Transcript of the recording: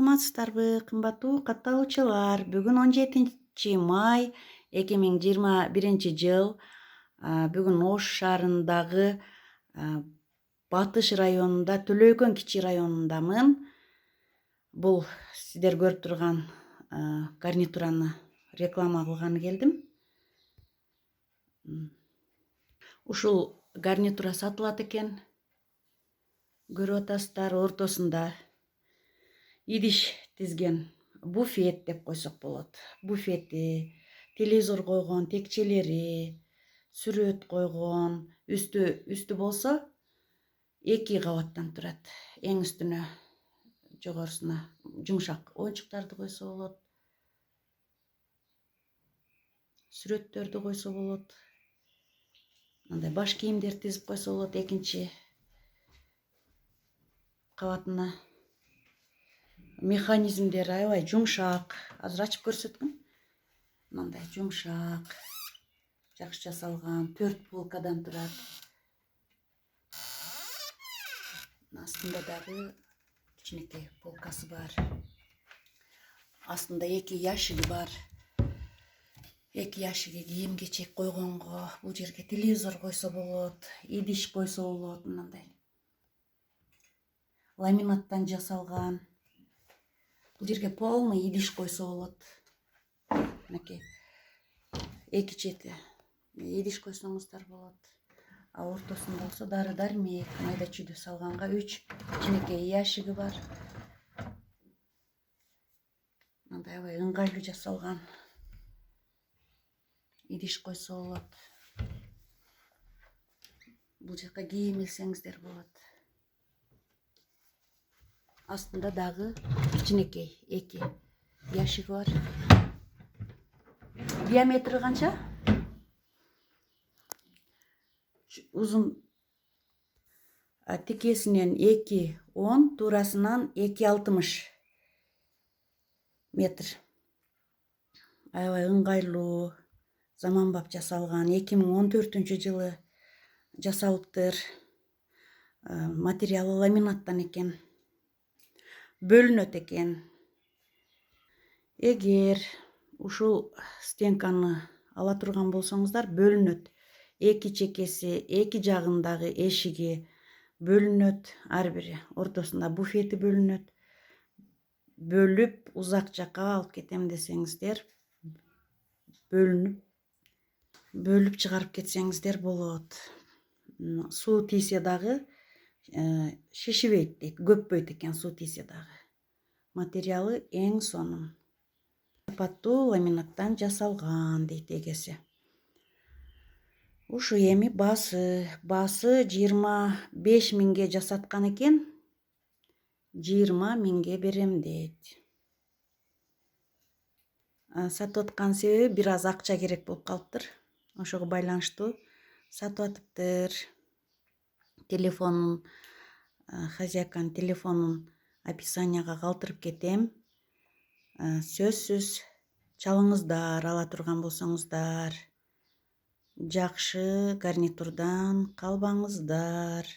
Саламатсыздарбы, кымбаттуу катталуучулар. Бүгүн 17 май 2021 жыл. Бүгүн Ош шаарындагы Батыш районунда, Төлөйкөн кичи районундамын. Бул сиздер көрүп турган гарнитураны реклама кылганы келдим. Ушул гарнитура сатылат экен. Көрүп атасыздар, ортосунда идиш тизген буфет деп койсок болот. Буфети, телевизор койгон текчелери, сүрөт койгон, үстү болсо 2 кабаттан турат. Эң үстүнө, жогорусуна жумшак оюнчуктарды койсо болот. Сүрөттөрдү койсо болот. Мындай баш кийимдерди тизип койсо болот экинчи кабатына. Механизмдери аябай жумшак. Азыр ачып көрсөткүн. Мындай жумшак, жакшы жасалган, 4 полкадан турат. Астында дагы кичинекей полкасы бар. Астында 2 ящиги бар. 2 ящиги кийим-кечек койгонго, бул жерге телевизор койсо болот, идиш койсо болот, мындай. Ламинаттан жасалган. Бул жерге полный идиш койсо болот. Мынакей 2 чети идиш койсоңуздар болот. Ортосунда болсо дары-дармек, майда чүйдө салганга 3 кичинекей ящиги бар. Мындай аябай ыңгайлуу жасалган. Идиш койсо болот. Бул жака кийим илсеңиздер болот. Астында дагы кичинекей 2 ящиги бар. Диаметри канча? Узун тикесинен 2,10, туурасынан 2,60 метр. Аябай ыңгайлуу, заманбап жасалган. 2014-жылы жасалыптыр. Материалы ламинаттан экен. Бөлүнөт экен. Эгер ушул стенканы ала турган болсоңуздар, бөлүнөт. 2 чекеси, 2 жагындагы эшиги бөлүнөт. Ар бири ортосунда буфети бөлүнөт. Бөлүп узак жакка алып кетем десеңиздер, бөлүп чыгарып кетсеңиздер болот. Суу тийсе дагы шишибейт дейт, көппөйт экен суу тийсе дагы. Материалы эң сонун. Сапаттуу ламинаттан жасалган дейт эгеси. Ушу эми баасы 25 миңге жасаткан экен. 20 миңге берем дейт. Сатып аткан себеби бир аз акча керек болуп калыптыр. Ошого байланыштуу сатып атыптыр. Телефонун, хозяйканын телефонун описанияга калтырып кетем. Сөзсүз чалыңыздар, ала турган болсоңуздар. Жакшы гарнитурдан калбаңыздар.